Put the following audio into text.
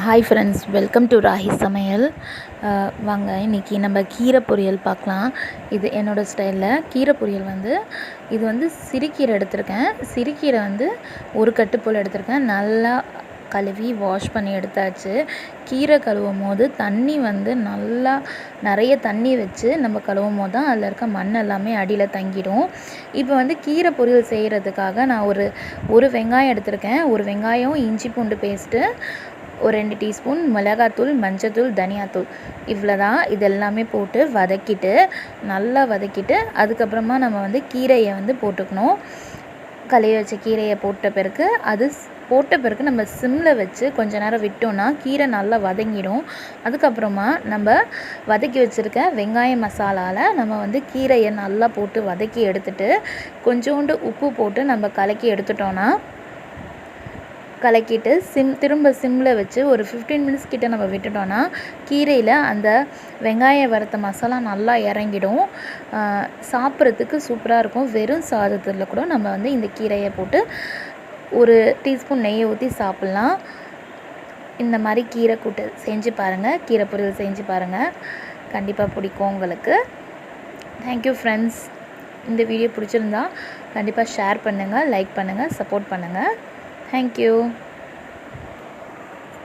Hi friends, welcome to Rahi சமையல். வாங்க இன்றைக்கி நம்ம கீரை பொரியல் பார்க்கலாம். இது என்னோடய ஸ்டைலில் கீரை பொரியல் இது சிறுகீரை எடுத்திருக்கேன். சிறுகீரை ஒரு கட்டு போல் எடுத்திருக்கேன். நல்லா கழுவி வாஷ் பண்ணி எடுத்தாச்சு. கீரை கழுவும் போது தண்ணி நல்லா நிறைய தண்ணி வச்சு நம்ம கழுவும் போது தான் அதில் இருக்க மண் எல்லாமே அடியில் தங்கிடும். இப்போ கீரை பொரியல் செய்கிறதுக்காக நான் ஒரு வெங்காயம் எடுத்திருக்கேன். ஒரு வெங்காயம், இஞ்சி பூண்டு பேஸ்ட்டு, ஒரு 2 டீஸ்பூன் மிளகாத்தூள், மஞ்சத்தூள், தனியாத்தூள், இவ்வளோ தான். இதெல்லாமே போட்டு நல்லா வதக்கிட்டு அதுக்கப்புறமா நம்ம கீரையை போட்டுக்கணும். கழுவி வச்ச கீரையை போட்ட பிறகு நம்ம சிம்மில் வச்சு கொஞ்ச நேரம் விட்டோன்னா கீரை நல்லா வதங்கிடும். அதுக்கப்புறமா நம்ம வதக்கி வச்சுருக்க வெங்காய மசாலாவில் நம்ம கீரையை நல்லா போட்டு வதக்கி எடுத்துட்டு கொஞ்சோண்டு உப்பு போட்டு நம்ம கலக்கிட்டு திரும்ப சிம்மில் வச்சு ஒரு 15 மினிட்ஸ் கிட்ட நம்ம விட்டுட்டோன்னா கீரையில் அந்த வெங்காயம் வறுத்த மசாலா நல்லா இறங்கிடும். சாப்பிட்றதுக்கு சூப்பராக இருக்கும். வெறும் சாதத்தில் கூட நம்ம இந்த கீரையை போட்டு ஒரு டீஸ்பூன் நெய்யை ஊற்றி சாப்பிட்லாம். இந்த மாதிரி கீரை கூட்டு செஞ்சு பாருங்கள், கீரை பொரியல் செஞ்சு பாருங்கள், கண்டிப்பாக பிடிக்கும் உங்களுக்கு. Thank you friends. இந்த வீடியோ பிடிச்சிருந்தா கண்டிப்பாக ஷேர் பண்ணுங்கள், லைக் பண்ணுங்கள், சப்போர்ட் பண்ணுங்கள். Thank you.